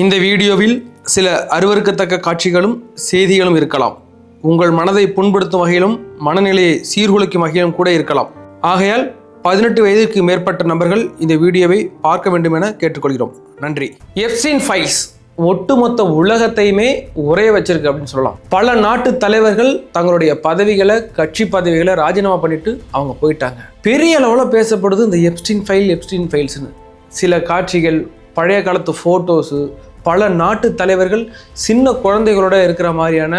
இந்த வீடியோவில் சில அருவருக்கத்தக்க காட்சிகளும் செய்திகளும் இருக்கலாம். உங்கள் மனதை புண்படுத்தும் வகையிலும் மனநிலையை சீர்குலைக்கும் வகையிலும் கூட இருக்கலாம். ஆகையால் 18 வயதிற்கு மேற்பட்ட நபர்கள் இந்த வீடியோவை பார்க்க வேண்டும் என கேட்டுக்கொள்கிறோம். நன்றி. எப்ஸ்டீன் ஃபைல்ஸ் ஒட்டுமொத்த உலகத்தையுமே உரைய வச்சிருக்கு அப்படின்னு சொல்லலாம். பல நாட்டு தலைவர்கள் தங்களுடைய பதவிகளை, கட்சி பதவிகளை ராஜினாமா பண்ணிட்டு அவங்க போயிட்டாங்க. பெரிய அளவில் பேசப்படுது இந்த எப்ஸ்டீன் ஃபைல்ஸ்னு. சில காட்சிகள், பழைய காலத்து ஃபோட்டோஸு, பல நாட்டு தலைவர்கள் சின்ன குழந்தைகளோட இருக்கிற மாதிரியான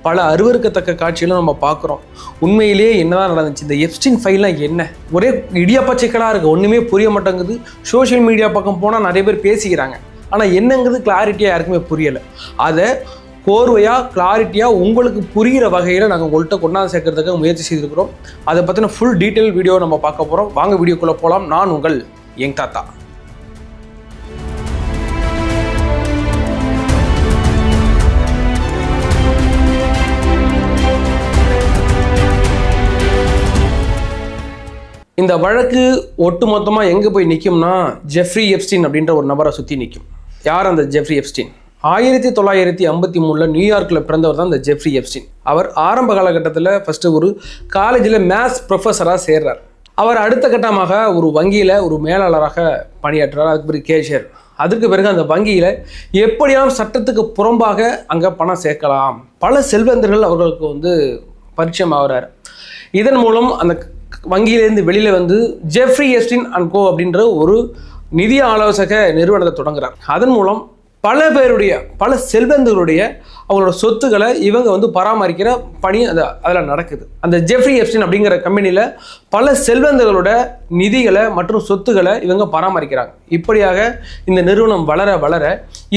பல அருவருக்கத்தக்க காட்சிகளும் நம்ம பார்க்குறோம். உண்மையிலேயே என்னதான் நடந்துச்சு? இந்த எப்ஸ்டீன் ஃபைல்லாம் என்ன? ஒரே இடியாப்ப சிக்கலாக இருக்குது, ஒன்றுமே புரிய மாட்டேங்குது. சோஷியல் மீடியா பக்கம் போனால் நிறைய பேர் பேசிக்கிறாங்க, ஆனால் என்னங்கிறது கிளாரிட்டியாக யாருக்குமே புரியலை. அதை கோர்வையாக கிளாரிட்டியாக உங்களுக்கு புரிகிற வகையில் நாங்கள் உங்கள்கிட்ட கொண்டாந்து சேர்க்கறதுக்கு முயற்சி செய்திருக்கிறோம். அதை பற்றின ஃபுல் டீட்டெயில் வீடியோ நம்ம பார்க்க போகிறோம். வாங்க வீடியோக்குள்ளே போகலாம். நான் உங்கள் யங் தாத்தா. இந்த வழக்கு ஒட்டுமொத்தமாக எங்கே போய் நிற்கும்னா, ஜெஃப்ரி எப்ஸ்டீன் அப்படின்ற ஒரு நபரை சுற்றி நிற்கும். யார் அந்த ஜெஃப்ரி எப்ஸ்டீன்? 1953 நியூயார்க்கில் பிறந்தவர் தான் இந்த ஜெஃப்ரி எப்ஸ்டீன். அவர் ஆரம்ப காலகட்டத்தில் ஃபஸ்ட்டு ஒரு காலேஜில் மேத்ஸ் ப்ரொஃபஸராக சேர்றார். அவர் அடுத்த கட்டமாக ஒரு வங்கியில் ஒரு மேலாளராக பணியாற்றுறார். அதுக்கு பிறகு கேஷியர். அதுக்கு பிறகு அந்த வங்கியில் எப்படியாவது சட்டத்துக்கு புறம்பாக அங்கே பணம் சேர்க்கலாம். பல செல்வந்தர்கள் அவர்களுக்கு பரிச்சயம் ஆகிறார். இதன் மூலம் அந்த வங்கியிலேருந்து வெளியில் ஜெஃப்ரி எப்ஸ்டீன் அண்ட் கோ அப்படின்ற ஒரு நிதி ஆலோசக நிறுவனத்தை தொடங்குறார். அதன் மூலம் பல செல்வந்தர்களுடைய அவங்களோட சொத்துக்களை இவங்க பராமரிக்கிற பணி அதில் நடக்குது. அந்த ஜெஃப்ரி எப்ஸ்டீன் அப்படிங்கிற கம்பெனியில் பல செல்வந்தர்களோட நிதிகளை மற்றும் சொத்துக்களை இவங்க பராமரிக்கிறாங்க. இப்படியாக இந்த நிறுவனம் வளர வளர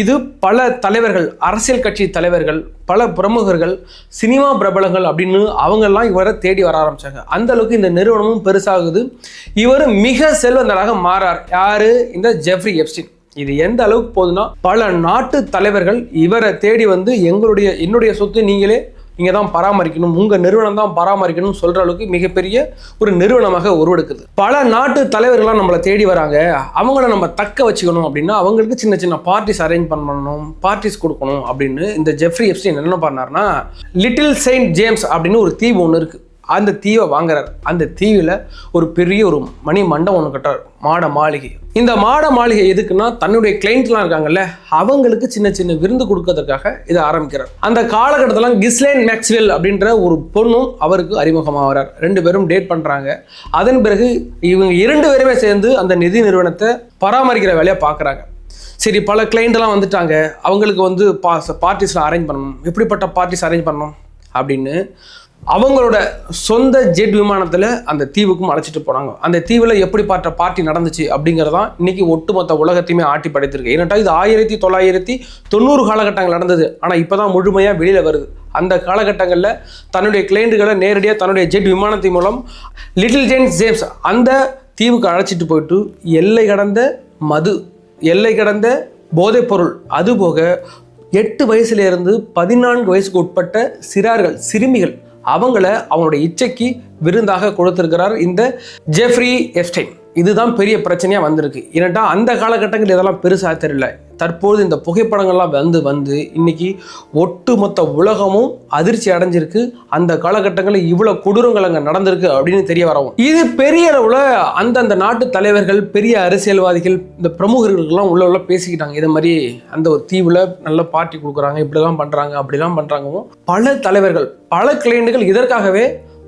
இது பல தலைவர்கள், அரசியல் கட்சி தலைவர்கள், பல பிரமுகர்கள், சினிமா பிரபலங்கள் அப்படின்னு அவங்கெல்லாம் இவரை தேடி வர ஆரம்பித்தாங்க. அந்த அளவுக்கு இந்த நிறுவனமும் பெருசாகுது. இவர் மிக செல்வந்தராக மாறார். யாரு? இந்த ஜெஃப்ரி எப்ஸ்டீன். இது எந்த அளவுக்கு போகுதுன்னா, பல நாட்டு தலைவர்கள் இவரை தேடி என்னுடைய சொத்து நீங்கள் தான் பராமரிக்கணும், உங்கள் நிறுவனம் தான் பராமரிக்கணும் சொல்கிற அளவுக்கு மிகப்பெரிய ஒரு நிறுவனமாக உருவெடுக்குது. பல நாட்டு தலைவர்களாம் நம்மளை தேடி வராங்க. அவங்கள நம்ம தக்க வச்சுக்கணும் அப்படின்னா அவங்களுக்கு சின்ன சின்ன பார்ட்டிஸ் அரேஞ்ச் பண்ணணும், பார்ட்டிஸ் கொடுக்கணும் அப்படின்னு இந்த ஜெஃப்ரி எப்ஸ்டீன் என்ன பண்ணார்னா, லிட்டில் செயின்ட் ஜேம்ஸ் அப்படின்னு ஒரு தீவு ஒன்று இருக்குது. அந்த தீவை வாங்குறார். அந்த தீவில் ஒரு பெரிய ஒரு மணி மண்டபம் ஒன்று கட்டுறார், மாட மாளிகை. இந்த மாட மாளிகை எதுக்குன்னா, தன்னுடைய கிளைண்ட்லாம் இருக்காங்கல்ல, அவங்களுக்கு சின்ன சின்ன விருந்து கொடுக்கறதுக்காக இதை ஆரம்பிக்கிறார். அந்த காலகட்டத்தில் கிஸ்லைன் மேக்ஸ்வெல் அப்படின்ற ஒரு பொண்ணும் அவருக்கு அறிமுகமாகிறார். 2 பேரும் டேட் பண்ணுறாங்க. அதன் பிறகு இவங்க 2 பேருமே சேர்ந்து அந்த நிதி நிறுவனத்தை பராமரிக்கிற வேலையை பார்க்குறாங்க. சரி, பல கிளைண்ட்லாம் வந்துட்டாங்க, அவங்களுக்கு பார்ட்டிஸ்லாம் அரேஞ்ச் பண்ணணும். எப்படிப்பட்ட பார்ட்டிஸ் அரேஞ்ச் பண்ணணும் அப்படின்னு அவங்களோட சொந்த ஜெட் விமானத்தில் அந்த தீவுக்கும் அழைச்சிட்டு போனாங்க. அந்த தீவில் எப்படிப்பட்ட பார்ட்டி நடந்துச்சு அப்படிங்கிறதான் இன்னைக்கு ஒட்டுமொத்த உலகத்தையுமே ஆட்டி படைத்திருக்கு. ஏன்னாட்டா இது 1990 காலகட்டங்கள் நடந்தது. ஆனால் இப்போ தான் முழுமையாக வெளியில் வருது. அந்த காலகட்டங்களில் தன்னுடைய கிளைண்ட்டுகளை நேரடியாக தன்னுடைய ஜெட் விமானத்தின் மூலம் லிட்டில் செயின்ட் ஜேம்ஸ் அந்த தீவுக்கு அழைச்சிட்டு போயிட்டு எல்லை கடந்த மது, எல்லை கடந்த போதைப் பொருள், அதுபோக 8 வயசுலேருந்து 14 வயசுக்கு உட்பட்ட சிறுமிகள் அவங்களுடைய இச்சைக்கு விருந்தாக கொடுத்திருக்கிறார் இந்த ஜெஃப்ரி எப்ஸ்டீன். இதுதான் பெரிய பிரச்சனையாக வந்திருக்கு. ஏன்னாட்டா அந்த காலகட்டங்கள் இதெல்லாம் பெருசாக தெரியல. தற்போது இந்த புகைப்படங்கள்லாம் வந்து இன்னைக்கு ஒட்டுமொத்த உலகமும் அதிர்ச்சி அடைஞ்சிருக்கு. அந்த காலகட்டங்களில் இவ்வளோ கொடூரங்கள் அங்கே நடந்திருக்கு அப்படின்னு தெரிய வரவும், இது பெரிய அளவில் அந்தந்த நாட்டு தலைவர்கள், பெரிய அரசியல்வாதிகள், இந்த பிரமுகர்களுக்கெல்லாம் உள்ள பேசிக்கிட்டாங்க. இதை மாதிரி அந்த ஒரு தீவில் நல்ல பார்ட்டி கொடுக்குறாங்க, இப்படிலாம் பண்ணுறாங்க, அப்படிலாம் பண்ணுறாங்கவும் பல தலைவர்கள், பல கிளைண்டுகள் இதற்காகவே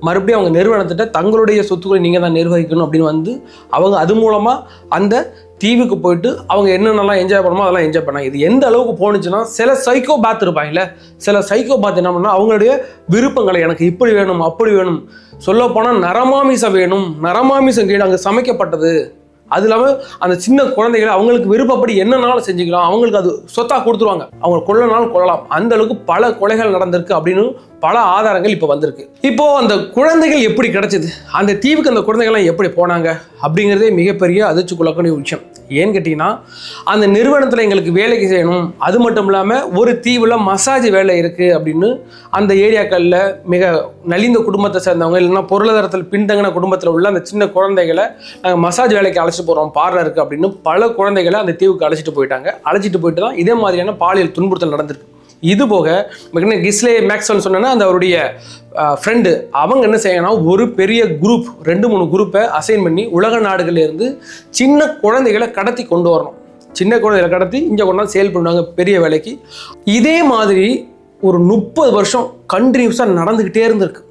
மறுபடியும் அவங்க நிறுவனத்திட்ட தங்களுடைய சொத்துக்களை நீங்கள் தான் நிர்வகிக்கணும் அப்படின்னு அவங்க அது மூலமாக அந்த தீவுக்கு போயிட்டு அவங்க என்னென்னலாம் என்ஜாய் பண்ணணுமோ அதெல்லாம் என்ஜாய் பண்ணாங்க. இது எந்த அளவுக்கு போணுச்சுன்னா, சில சைக்கோ பாத் இருப்பாங்கல்ல, சில சைக்கோ பாத் என்ன பண்ணால் அவங்களுடைய விருப்பங்களை, எனக்கு இப்படி வேணும், அப்படி வேணும், சொல்லப்போனால் நரமாமிசம் வேணும், நரமாமிசம் கீழே அங்கே சமைக்கப்பட்டது, அது இல்லாமல் அந்த சின்ன குழந்தைகளை அவங்களுக்கு விருப்பப்படி என்னன்னாலும் செஞ்சுக்கலாம், அவங்களுக்கு அது சொத்தாக கொடுத்துருவாங்க, அவங்க கொல்லனாலும் கொள்ளலாம். அந்த அளவுக்கு பல கொலைகள் நடந்திருக்கு அப்படின்னு பல ஆதாரங்கள் இப்போ வந்திருக்கு. இப்போ அந்த குழந்தைகள் எப்படி கிடைச்சது, அந்த தீவுக்கு அந்த குழந்தைகள்லாம் எப்படி போனாங்க அப்படிங்கிறதே மிகப்பெரிய அதிர்ச்சிக்குள்ளக்கூடிய விஷயம். ஏன்னு கேட்டிங்கன்னா அந்த நிறுவனத்தில் எங்களுக்கு வேலைக்கு செய்யணும், அது மட்டும் இல்லாமல் ஒரு தீவில் மசாஜ் வேலை இருக்குது அப்படின்னு அந்த ஏரியாக்களில் மிக நலிந்த குடும்பத்தை சேர்ந்தவங்க இல்லைன்னா பொருளாதாரத்தில் பின்தங்கின குடும்பத்தில் உள்ள அந்த சின்ன குழந்தைகளை நாங்கள் மசாஜ் வேலைக்கு அழைச்சிட்டு போகிறோம் பார்லருக்கு அப்படின்னு பல குழந்தைகளை அந்த தீவுக்கு அழைச்சிட்டு போயிட்டாங்க. அழைச்சிட்டு போயிட்டு தான் இதே மாதிரியான பாலியல் துன்புறுத்தல் நடந்திருக்கு. இது போக கிஸ்லே மேக்ஸ்வெல் சொன்னா அந்த அவருடைய ஃப்ரெண்டு அவங்க என்ன செய்யணும், ஒரு பெரிய குரூப் 2-3 குரூப்பை அசைன் பண்ணி உலக நாடுகள்ல இருந்து சின்ன குழந்தைகளை கடத்தி கொண்டு வரணும். சின்ன குழந்தைகளை கடத்தி இங்கே கொண்டாந்து சேல் பண்ணுவாங்க பெரிய வேலைக்கு. இதே மாதிரி ஒரு 30 வருஷம் கண்டினியூஸாக நடந்துக்கிட்டே இருந்திருக்கு.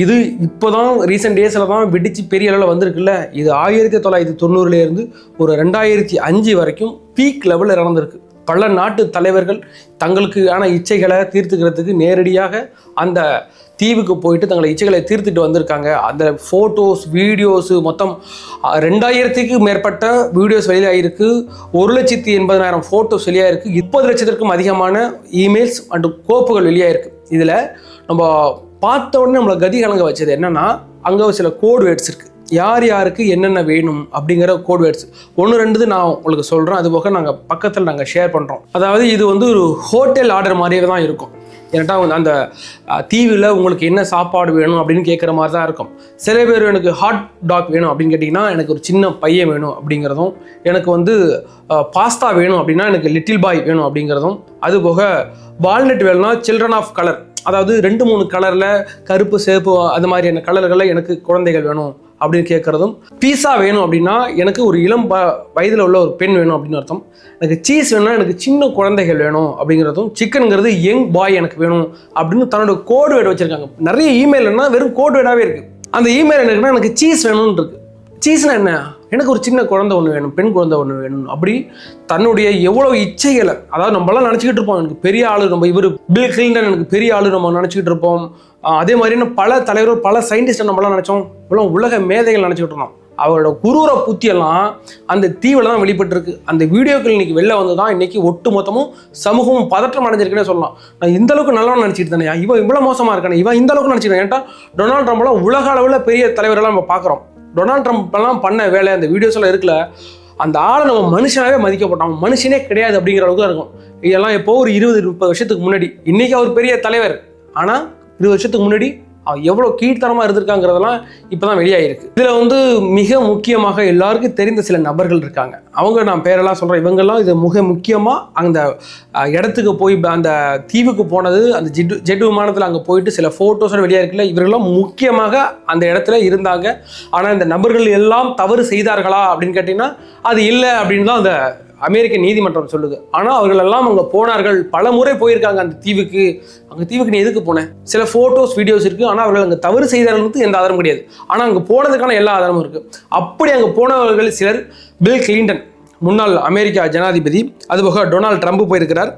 இது இப்போ தான் ரீசெண்ட் டேஸில் தான் வெடிச்சு பெரிய அளவில் வந்திருக்குல்ல. இது 1990 ஒரு 2005 வரைக்கும் பீக் லெவலில் நடந்திருக்கு. பல நாட்டு தலைவர்கள் தங்களுக்கான இச்சைகளை தீர்த்துக்கிறதுக்கு நேரடியாக அந்த தீவுக்கு போயிட்டு தங்களை இச்சைகளை தீர்த்துட்டு வந்திருக்காங்க. அந்த ஃபோட்டோஸ் வீடியோஸு மொத்தம் 2000க்கு மேற்பட்ட வீடியோஸ் வெளியாகிருக்கு. 1,80,000 ஃபோட்டோஸ் வெளியாகிருக்கு. 30 லட்சத்திற்கும் அதிகமான இமெயில்ஸ் அண்ட் கோப்புகள் வெளியாகிருக்கு. இதில் நம்ம பார்த்த உடனே நம்மளை கதி கலங்க வச்சது என்னென்னா, அங்கே சில கோட் வேர்ட்ஸ் இருக்குது. யார் யாருக்கு என்னென்ன வேணும் அப்படிங்கிற கோட் வேர்ட்ஸ் 1-2 நான் உங்களுக்கு சொல்கிறேன். அது போக நாங்கள் பக்கத்தில் நாங்கள் ஷேர் பண்ணுறோம். அதாவது இது ஒரு ஹோட்டல் ஆர்டர் மாதிரியே தான் இருக்கும். ஏன்னா அந்த தீவில் உங்களுக்கு என்ன சாப்பாடு வேணும் அப்படின்னு கேட்குற மாதிரி தான் இருக்கும். சில பேர் எனக்கு ஹாட் டாக் வேணும் அப்படின்னு கேட்டிங்கன்னா எனக்கு ஒரு சின்ன பையன் வேணும் அப்படிங்கிறதும், எனக்கு பாஸ்தா வேணும் அப்படின்னா எனக்கு லிட்டில் பாய் வேணும் அப்படிங்கிறதும், அது போக வால்நட் வேணும்னா சில்ட்ரன் ஆஃப் கலர், அதாவது 2-3 கலரில் கருப்பு சேப்பு அது மாதிரியான கலர்களில் எனக்கு குழந்தைகள் வேணும் அப்படின்னு கேட்குறதும், பீஸா வேணும் அப்படின்னா எனக்கு ஒரு இளம் வயதில் உள்ள ஒரு பெண் வேணும் அப்படின்னு அர்த்தம், எனக்கு சீஸ் வேணும்னா எனக்கு சின்ன குழந்தைகள் வேணும் அப்படிங்கிறதும், சிக்கனுங்கிறது யங் பாய் எனக்கு வேணும் அப்படின்னு தன்னோட கோட் வேர்டு வச்சுருக்காங்க. நிறைய இமெயில்னா வெறும் கோட் வேர்டாகவே இருக்குது. அந்த இமெயில் என்னன்னா எனக்கு சீஸ் வேணும்னு இருக்குது. சீஸ்னா என்ன, எனக்கு ஒரு சின்ன குழந்தை ஒன்று வேணும், பெண் குழந்தை ஒன்று வேணும். அப்படி தன்னுடைய எவ்வளோ இச்சைகளை, அதாவது நம்மளாம் நினச்சிக்கிட்டு இருப்போம் எனக்கு பெரிய ஆளு, நம்ம இவர் பில் கிளின்டன் எனக்கு பெரிய ஆளு நம்ம நினச்சிக்கிட்டு இருப்போம். அதே மாதிரி பல தலைவர்கள் பல சயின்டிஸ்ட் நம்மளாம் நினச்சோம், இவ்வளோ உலக மேதைகள் நினச்சிக்கிட்டு இருந்தோம். அவரோட குரூர புத்தியெல்லாம் அந்த தீவில் தான் வெளிப்பட்டிருக்கு. அந்த வீடியோக்கள் இன்னைக்கு வெளில வந்து தான் இன்னைக்கு ஒட்டு மொத்தமும் சமூகமும் பதற்றம் அடைஞ்சிருக்குன்னே சொல்லலாம். நான் இந்த அளவுக்கு நல்லவன் நினச்சிட்டு தானே, இவன் இவ்வளோ மோசமாக இருக்கானே, இவன் இந்த அளவுக்கு நினச்சிக்கிறேன். ஏன்டா டொனால்ட் ட்ரம்ப்லாம் உலக அளவில் பெரிய தலைவரெல்லாம் நம்ம பார்க்குறோம். டொனால்ட் ட்ரம்ப்லாம் பண்ண வேலை அந்த வீடியோஸ் எல்லாம் இருக்குல்ல, அந்த ஆளை நம்ம மனுஷனாவே மதிக்கப்பட்டோம், மனுஷனே கிடையாது அப்படிங்கிற அளவுக்கு தான் இருக்கும். இதெல்லாம் எப்போ ஒரு 20-30 வருஷத்துக்கு முன்னாடி. இன்னைக்கு அவர் பெரிய தலைவர், ஆனால் 20 வருஷத்துக்கு முன்னாடி எவ்வளோ கீழ்த்தரமாக இருந்திருக்காங்கிறதெல்லாம் இப்போ தான் வெளியாகிருக்கு. இதில் மிக முக்கியமாக எல்லாருக்கும் தெரிந்த சில நபர்கள் இருக்காங்க. அவங்க நான் பேரெல்லாம் சொல்கிறேன். இவங்கெல்லாம் இது மிக முக்கியமாக அந்த இடத்துக்கு போய் அந்த தீவுக்கு போனது, அந்த ஜெட் விமானத்தில் அங்கே போயிட்டு சில ஃபோட்டோஸோட வெளியாகிருக்குல்ல, இவர்களெல்லாம் முக்கியமாக அந்த இடத்துல இருந்தாங்க. ஆனால் இந்த நபர்கள் எல்லாம் தவறு செய்தார்களா அப்படின்னு கேட்டிங்கன்னா அது இல்லை அப்படின்னு தான் அந்த அமெரிக்க நீதிமன்றம் சொல்லுது. ஆனால் அவர்கள் எல்லாம் அங்கே போனார்கள், பல முறை போயிருக்காங்க அந்த தீவுக்கு. அங்கே தீவுக்கு நீ எதுக்கு போனேன், சில ஃபோட்டோஸ் வீடியோஸ் இருக்குது. ஆனால் அவர்கள் அங்கே தவறு செய்தார்களுக்கு எந்த ஆதாரமும் கிடையாது. ஆனால் அங்கே போனதுக்கான எல்லா ஆதாரமும் இருக்குது. அப்படி அங்கே போனவர்கள் சிலர் பில் கிளின்டன் முன்னாள் அமெரிக்கா ஜனாதிபதி, அதுபோக டொனால்ட் ட்ரம்ப் போயிருக்கிறார்.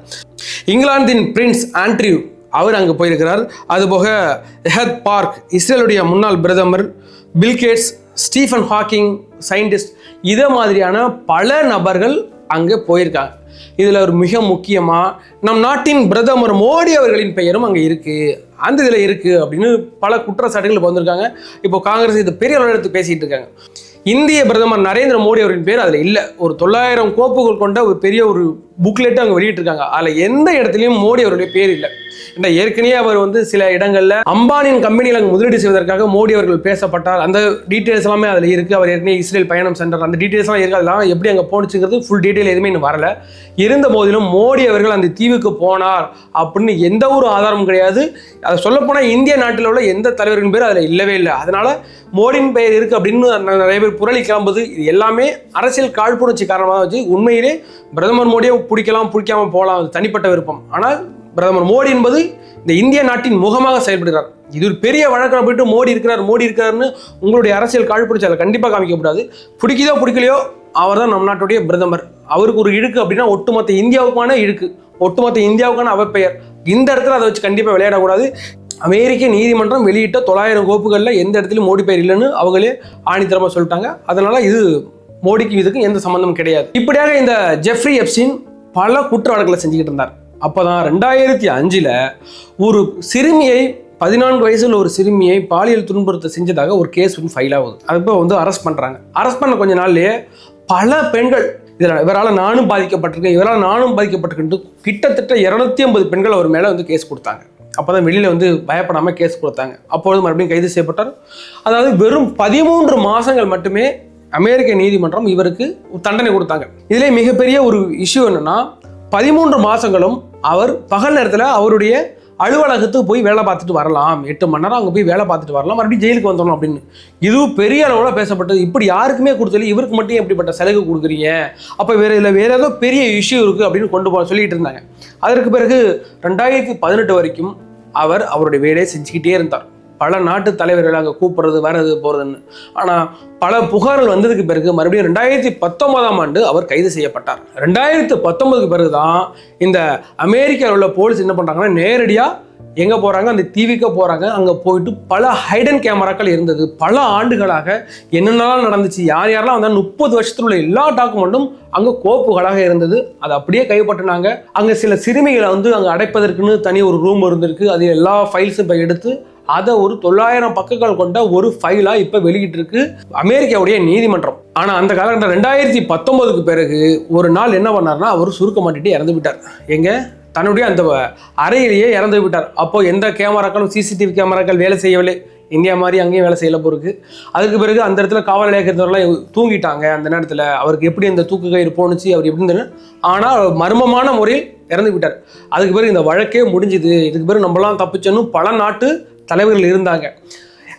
இங்கிலாந்தின் பிரின்ஸ் ஆண்ட்ரியூ அவர் அங்கே போயிருக்கிறார். அதுபோக எஹத் பார்க் இஸ்ரேலுடைய முன்னாள் பிரதமர், பில்கேட்ஸ், ஸ்டீஃபன் ஹாக்கிங் சயின்டிஸ்ட், இதை மாதிரியான பல நபர்கள் அங்கே போயிருக்காங்க. இதில் ஒரு மிக முக்கியமாக நம் நாட்டின் பிரதமர் மோடி அவர்களின் பெயரும் அங்கே இருக்குது, அந்த இதில் இருக்குது அப்படின்னு பல குற்றச்சாட்டுகள் வந்திருக்காங்க. இப்போ காங்கிரஸ் இது பெரிய அளவில் பேசிகிட்டு இருக்காங்க. இந்திய பிரதமர் நரேந்திர மோடி அவரின் பேர் அதில் இல்லை. ஒரு 900 கோப்புகள் கொண்ட ஒரு பெரிய ஒரு புக்லெட்டு அங்கே வெளியிட்டிருக்காங்க. அதில் எந்த இடத்துலையும் மோடி அவருடைய பேர் இல்லை. ஏற்கனவே அவர் சில இடங்கள்ல அம்பானியின் கம்பெனியில் அங்கே முதலீடு செய்வதற்காக மோடி அவர்கள் பேசப்பட்டார். அந்த டீட்டெயில்ஸ் எல்லாமே அதில் இருக்குது. அவர் ஏற்கனவே இஸ்ரேல் பயணம் சென்றார், அந்த டீட்டெயில்ஸ் எல்லாம் இருக்குது. அதெல்லாம் எப்படி அங்கே போனுச்சுங்கிறது ஃபுல் டீட்டெயில் எதுவுமே இன்னும் வரல. இருந்த போதிலும் மோடி அவர்கள் அந்த தீவுக்கு போனார் அப்படின்னு எந்த ஒரு ஆதாரமும் கிடையாது. அதை சொல்லப்போனால் இந்திய நாட்டில் உள்ள எந்த தலைவரின் பேர் அதில் இல்லவே இல்லை. அதனால மோடியின் பெயர் இருக்குது அப்படின்னு நிறைய பேர் புரளி கிளம்புது. இது எல்லாமே அரசியல் காழ்ப்புணர்ச்சி காரணமாக வச்சு. உண்மையிலே பிரதமர் மோடியை பிடிக்காமல் போகலாம், அது தனிப்பட்ட விருப்பம். ஆனால் பிரதமர் மோடி என்பது இந்த இந்திய நாட்டின் முகமாக செயல்படுகிறார். இது ஒரு பெரிய வழக்கில் போயிட்டு மோடி இருக்கிறாருன்னு உங்களுடைய அரசியல் காழ்ப்புணர்ச்சி அதை கண்டிப்பாக காமிக்கக்கூடாது. பிடிக்குதோ பிடிக்கலையோ அவர் தான் நம் நாட்டுடைய பிரதமர். அவருக்கு ஒரு இழுக்கு அப்படின்னா ஒட்டுமொத்த இந்தியாவுக்கான இழுக்கு, ஒட்டுமொத்த இந்தியாவுக்கான அவப்பெயர். இந்த இடத்துல அதை வச்சு கண்டிப்பாக விளையாடக்கூடாது. அமெரிக்க நீதிமன்றம் வெளியிட்ட 900 கோப்புகளில் எந்த இடத்துலையும் மோடி பெயர் இல்லைன்னு அவங்களே ஆணித்தரமாக சொல்லிட்டாங்க. அதனால இது மோடிக்கு இதுக்கு எந்த சம்பந்தமும் கிடையாது. இப்படியாக இந்த ஜெஃப்ரி எப்ஸ்டீன் பல குற்ற வழக்குகளை செஞ்சுக்கிட்டு இருந்தார். அப்போதான் 2005 ஒரு சிறுமியை 14 வயசுல ஒரு சிறுமியை பாலியல் துன்புறுத்த செஞ்சதாக ஒரு கேஸ் ஃபைல் ஆகுது. அதுப்போ அரெஸ்ட் பண்ணுறாங்க. அரெஸ்ட் பண்ண கொஞ்ச நாள்லயே பல பெண்கள் இவரால் நானும் பாதிக்கப்பட்டிருக்கேன், இவரால் நானும் பாதிக்கப்பட்டிருக்கேன், கிட்டத்தட்ட 250 பெண்கள் அவர் மேலே வந்து கேஸ் கொடுத்தாங்க. அப்போ தான் வெளியில் வந்து பயப்படாமல் கேஸ் கொடுத்தாங்க. அப்பொழுது மறுபடியும் கைது செய்யப்பட்டார். அதாவது வெறும் 13 மாதங்கள் மட்டுமே அமெரிக்க நீதிமன்றம் இவருக்கு தண்டனை கொடுத்தாங்க. இதிலே மிகப்பெரிய ஒரு இஷ்யூ என்னன்னா, 13 மாதங்களும் அவர் பகல் நேரத்தில் அவருடைய அலுவலகத்துக்கு போய் வேலை பார்த்துட்டு வரலாம், 8 மணி நேரம் அங்கே போய் வேலை பார்த்துட்டு வரலாம், மறுபடியும் ஜெயிலுக்கு வந்துடணும் அப்படின்னு. இதுவும் பெரிய அளவில் பேசப்பட்டது. இப்படி யாருக்குமே கொடுத்தல, இவருக்கு மட்டும் எப்படிப்பட்ட சலுகை கொடுக்குறீங்க, அப்போ வேற ஏதோ பெரிய இஷ்யூ இருக்குது அப்படின்னு கொண்டு சொல்லிட்டு இருந்தாங்க. அதற்கு பிறகு 2018 வரைக்கும் அவருடைய வேலையை செஞ்சுக்கிட்டே இருந்தார். பல நாட்டு தலைவர்கள் அங்கே கூப்பிடுறது வர்றது போகிறதுன்னு. ஆனால் பல புகார்கள் வந்ததுக்கு பிறகு மறுபடியும் 2019ஆம் ஆண்டு அவர் கைது செய்யப்பட்டார். 2019க்கு பிறகு தான் இந்த அமெரிக்காவில் உள்ள போலீஸ் என்ன பண்ணுறாங்கன்னா, நேரடியாக எங்கே போகிறாங்க, அந்த தீவிக்க போகிறாங்க. அங்கே போயிட்டு பல ஹைடன் கேமராக்கள் இருந்தது. பல ஆண்டுகளாக என்னென்னலாம் நடந்துச்சு, யார் யாரெல்லாம் வந்தால் 30 வருஷத்தில் உள்ள எல்லா டாக்குமெண்ட்டும் அங்கே கோப்புகளாக இருந்தது. அதை அப்படியே கைப்பற்றினாங்க. அங்கே சில சிறுமிகளை வந்து அங்கே அடைப்பதற்குன்னு தனி ஒரு ரூம் இருந்திருக்கு. அது எல்லா ஃபைல்ஸும் இப்போ எடுத்து அதை ஒரு 900 பக்கங்கள் கொண்ட ஒரு ஃபைலா இப்ப வெளியிட்டு இருக்கு அமெரிக்காவுடைய நீதிமன்றம். ஆனா அந்த காலகட்டம் 2019க்கு பிறகு ஒரு நாள் என்ன பண்ணார்னா, அவர் சுருக்க மாட்டிட்டு இறந்து விட்டார். எங்க தன்னுடைய அந்த அறையிலேயே இறந்து விட்டார். அப்போ எந்த கேமராக்களும் சிசிடிவி கேமராக்கள் வேலை செய்யவில்லை. இந்தியா மாதிரி அங்கேயும் வேலை செய்யல போருக்கு. அதுக்கு பிறகு அந்த இடத்துல காவல் நிலையத்தினர்லாம் தூங்கிட்டாங்க. அந்த நேரத்தில் அவருக்கு எப்படி இந்த தூக்கு கயிறு போணுச்சு, அவர் எப்படி இருந்தது, ஆனால் மர்மமான முறையில் இறந்து விட்டார். அதுக்கு பிறகு இந்த வழக்கே முடிஞ்சுது. இதுக்கு பிறகு நம்மளாம் தப்பிச்சோன்னு பல நாட்டு தலைவர்கள் இருந்தாங்க.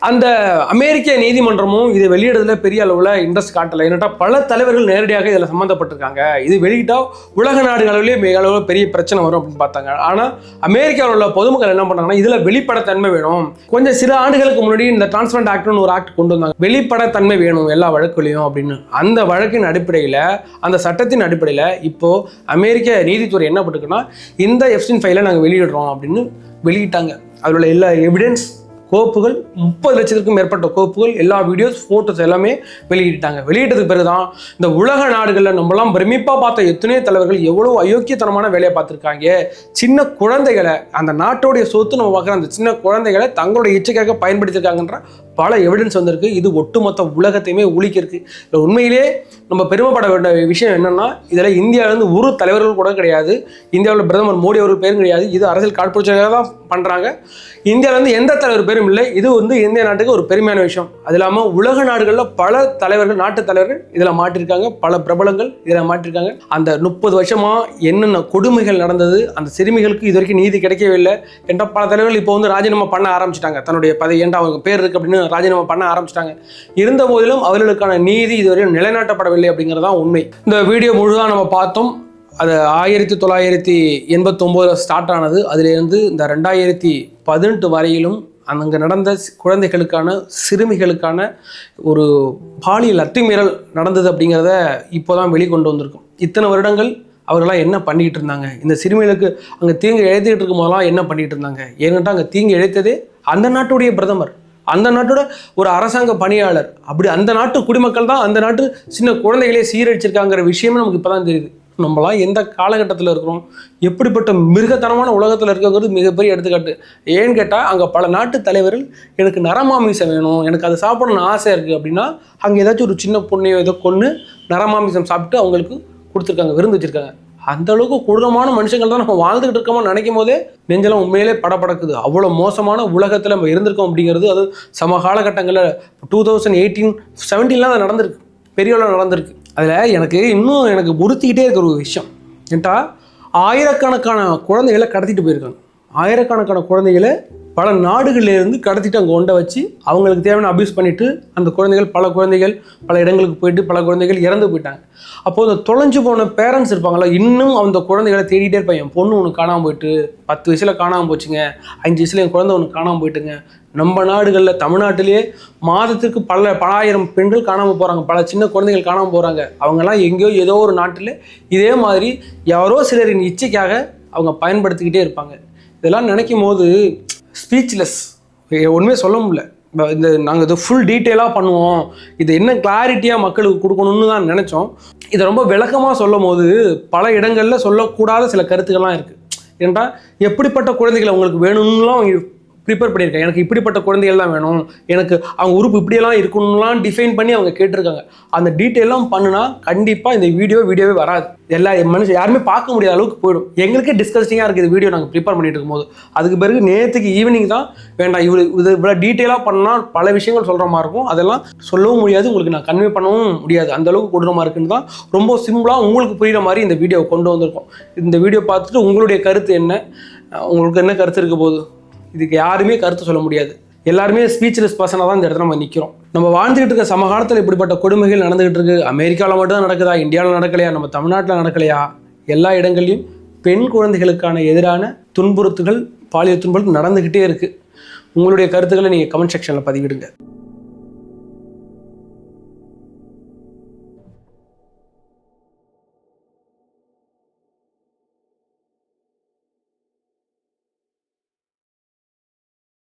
அந்த அமெரிக்க நீதிமன்றமும் இதை வெளியிடுறதுல பெரிய அளவில் இன்ட்ரெஸ்ட் காட்டலை. ஏன்னா பல தலைவர்கள் நேரடியாக இதில் சம்மந்தப்பட்டிருக்காங்க. இது வெளியிட்டால் உலக நாடுகளிலே மிக அளவில் பெரிய பிரச்சனை வரும் அப்படின்னு பார்த்தாங்க. ஆனால் அமெரிக்காவில் உள்ள பொதுமக்கள் என்ன பண்ணாங்கன்னா, இதில் வெளிப்படைத்தன்மை வேணும். கொஞ்சம் சில ஆண்டுகளுக்கு முன்னாடி இந்த டிரான்ஸ்பரண்ட் ஆக்ட்னு ஒரு ஆக்ட் கொண்டு வந்தாங்க, வெளிப்படைத்தன்மை வேணும் எல்லா வழக்குலையும் அப்படின்னு. அந்த வழக்கின் அடிப்படையில், அந்த சட்டத்தின் அடிப்படையில் இப்போ அமெரிக்க நீதித்துறை என்ன பண்ணிருக்குன்னா, இந்த எப்ஸ்டீன் ஃபைலை நாங்கள் வெளியிடுறோம் அப்படின்னு வெளியிட்டாங்க. அதில் உள்ள எல்லா எவிடன்ஸ் கோப்புகள் 30 லட்சத்துக்கும் மேற்பட்ட கோப்புகள், எல்லா வீடியோஸ், ஃபோட்டோஸ் எல்லாமே வெளியிட்டாங்க. வெளியிட்டதுக்கு பிறகுதான் இந்த உலக நாடுகளில் நம்மளாம் பிரமிப்பாக பார்த்த எத்தனையோ தலைவர்கள் எவ்வளோ அயோக்கியத்தனமான வேலையை பார்த்துருக்காங்க. சின்ன குழந்தைகளை, அந்த நாட்டோடைய சொத்து நம்ம பார்க்குற அந்த சின்ன குழந்தைகளை தங்களுடைய இச்சைக்காக பயன்படுத்தியிருக்காங்கன்ற பல எவிடன்ஸ் வந்திருக்கு. இது ஒட்டுமொத்த உலகத்தையுமே ஒழிக்கிருக்கு. இல்லை, உண்மையிலே நம்ம பெருமைப்பட வேண்டிய விஷயம் என்னன்னா, இதில் இந்தியாவிலேருந்து ஒரு தலைவர்கள் கூட கிடையாது. இந்தியாவில் பிரதமர் மோடி அவர்கள் பேரும் கிடையாது. இது அரசியல் காழ்ப்புணர்ச்சியாக தான் பண்ணுறாங்க. இந்தியாவிலேருந்து எந்த தலைவர் பேரும் இல்லை. இது வந்து இந்திய நாட்டுக்கு ஒரு பெருமையான விஷயம். அது இல்லாமல் உலக நாடுகளில் பல தலைவர்கள், நாட்டு தலைவர்கள் இதில் மாட்டிருக்காங்க. பல பிரபலங்கள் இதில் மாட்டிருக்காங்க. அந்த 30 வருஷமா என்னென்ன கொடுமைகள் நடந்தது, அந்த சிறுமிகளுக்கு இது வரைக்கும் நீதி கிடைக்கவே இல்லை என்ற பல தலைவர்கள் இப்போ வந்து ராஜினாமா பண்ண ஆரம்பிச்சிட்டாங்க. தன்னுடைய பதவி ஏண்டா அவங்க பேர் இருக்கு அப்படின்னு ராஜினாமா பண்ண ஆரம்பிச்சிட்டாங்க. இருந்த போதிலும் அவர்களுக்கான நீதி இதுவரையும் நிலைநாட்டப்படவில்லை அப்படிங்கிறதான் உண்மை. இந்த வீடியோ முழுதாக நம்ம பார்த்தோம். அது 1989 ஸ்டார்ட் ஆனது. அதிலிருந்து இந்த 2018 வரையிலும் அங்கே நடந்த குழந்தைகளுக்கான, சிறுமிகளுக்கான ஒரு பாலியல் அத்துமீறல் நடந்தது அப்படிங்கிறத இப்போ தான் வெளிக்கொண்டு வந்திருக்கும். இத்தனை வருடங்கள் அவர்களாம் என்ன பண்ணிக்கிட்டு இருந்தாங்க, இந்த சிறுமிகளுக்கு அங்கே தீங்கு இழைத்துக்கிட்டு இருக்கும் போதெல்லாம் என்ன பண்ணிகிட்டு இருந்தாங்க. ஏன்னுட்டா அங்கே தீங்கு இழைத்ததே அந்த நாட்டுடைய பிரதமர், அந்த நாட்டோட ஒரு அரசாங்க பணியாளர். அப்படி அந்த நாட்டு குடிமக்கள் தான் அந்த நாட்டு சின்ன குழந்தைகளே சீரழிச்சிருக்காங்கிற விஷயமே நமக்கு இப்போ தான் தெரியுது. நம்மளாம் எந்த காலகட்டத்தில் இருக்கிறோம், எப்படிப்பட்ட மிருகத்தனமான உலகத்தில் இருக்கிறது மிகப்பெரிய எடுத்துக்காட்டு. ஏன்னு கேட்டால், அங்கே பல நாட்டு தலைவர்கள் எனக்கு நரமாமிசம் வேணும், எனக்கு அதை சாப்பிடணும்னு ஆசை இருக்குது அப்படின்னா, அங்கே ஏதாச்சும் ஒரு சின்ன பொண்ணையோ ஏதோ கொன்று நரமாமிசம் சாப்பிட்டு அவங்களுக்கு கொடுத்துருக்காங்க, விருந்து வச்சுருக்காங்க. அந்த அளவுக்கு கொடூரமான மனுஷங்கள் தான் நம்ம வாழ்ந்துகிட்டு இருக்கோமோ நினைக்கும் போதே நெஞ்செல்லாம் உண்மையிலே படப்படக்குது. அவ்வளோ மோசமான உலகத்தில் நம்ம இருந்திருக்கோம் அப்படிங்கிறது அது சம காலகட்டங்களில் 2018, 17 அது நடந்திருக்கு, பெரிய அளவில் நடந்திருக்கு. அதில் எனக்கு உறுத்திக்கிட்டே இருக்கிற ஒரு விஷயம் ஏன்ட்டா, ஆயிரக்கணக்கான குழந்தைகளை கடத்திட்டு போயிருக்காங்க. ஆயிரக்கணக்கான குழந்தைகளை பல நாடுகளிலிருந்து கடத்திட்டு அங்கே கொண்ட வச்சு அவங்களுக்கு தேவையான அபியூஸ் பண்ணிவிட்டு அந்த பல குழந்தைகள் பல இடங்களுக்கு போயிட்டு பல குழந்தைகள் இறந்து போயிட்டாங்க. அப்போது அந்த தொலைஞ்சு போன பேரண்ட்ஸ் இருப்பாங்களா, இன்னும் அந்த குழந்தைகளை தேடிட்டே இருப்பாங்க. என் பொண்ணு ஒன்று காணாமல் போயிட்டு 10 வயசில் காணாமல் போச்சுங்க, 5 வயசில் என் குழந்தை ஒன்று காணாமல் போயிட்டுங்க. நம்ம நாடுகளில், தமிழ்நாட்டிலேயே மாதத்துக்கு பல ஆயிரம் பெண்கள் காணாமல் போகிறாங்க, பல சின்ன குழந்தைகள் காணாமல் போகிறாங்க. அவங்கெல்லாம் எங்கேயோ ஏதோ ஒரு நாட்டில் இதே மாதிரி யாரோ சிலரின் இச்சைக்காக அவங்க பயன்படுத்திக்கிட்டே இருப்பாங்க. இதெல்லாம் நினைக்கும் போது ஸ்பீச்லெஸ், ஒன்றுமே சொல்ல முடியல. இந்த நாங்கள் இது ஃபுல் டீட்டெயிலாக பண்ணுவோம், இது என்ன கிளாரிட்டியாக மக்களுக்கு கொடுக்கணும்னு தான் நினச்சோம். இதை ரொம்ப விளக்கமாக சொல்லும் போது பல இடங்களில் சொல்லக்கூடாத சில கருத்துக்கள்லாம் இருக்குது. ஏன்டா, எப்படிப்பட்ட குழந்தைகளை உங்களுக்கு வேணும்னுலாம் ப்ரிப்பேர் பண்ணியிருக்காங்க. எனக்கு இப்படிப்பட்ட குழந்தைகள் தான் வேணும், எனக்கு அவங்க உறுப்பு இப்படியெல்லாம் இருக்கணும்லாம் டிஃபைன் பண்ணி அவங்க கேட்டிருக்காங்க. அந்த டீட்டெயிலாம் பண்ணுனா கண்டிப்பாக இந்த வீடியோவே வராது. எல்லா மனுஷன் யாருமே பார்க்க முடியாத அளவுக்கு போயிடும். எங்களுக்கே டிஸ்கஸ்டிங்காக இருக்குது இந்த வீடியோ நாங்கள் ப்ரிப்பேர் பண்ணிட்டு இருக்கும்போது. அதுக்கு பிறகு நேற்றுக்கு ஈவினிங் தான் வேண்டாம் இது இவ்வளோ டீட்டெயிலாக பண்ணால் பல விஷயங்கள் சொல்கிற மாதிரி இருக்கும், அதெல்லாம் சொல்லவும் முடியாது, உங்களுக்கு நான் கன்வே பண்ணவும் முடியாது, அந்தளவுக்கு கொடூரமாக இருக்குன்னு தான் ரொம்ப சிம்பிளாக உங்களுக்கு புரிகிற மாதிரி இந்த வீடியோ கொண்டு வந்திருக்கோம். இந்த வீடியோ பார்த்துட்டு உங்களுடைய கருத்து என்ன, உங்களுக்கு என்ன கருத்து இருக்க போகுது? இதுக்கு யாருமே கருத்து சொல்ல முடியாது. எல்லாருமே ஸ்பீச்லெஸ் பர்சனாக தான் இந்த இடத்துல நம்ம நிற்கிறோம். நம்ம வாழ்ந்துகிட்டு இருக்க சமகாலத்தில் இப்படிப்பட்ட கொடுமைகள் நடந்துகிட்டு இருக்கு. அமெரிக்காவில் மட்டும் தான் நடக்குதா? இந்தியாவில் நடக்கலையா? நம்ம தமிழ்நாட்டில் நடக்கலையா? எல்லா இடங்கள்லையும் பெண் குழந்தைகளுக்கான எதிரான துன்புறுத்துகள், பாலியல் துன்புறுத்தல் நடந்துக்கிட்டே இருக்குது. உங்களுடைய கருத்துக்களை நீங்கள் கமெண்ட் செக்ஷனில் பதிவிடுங்க.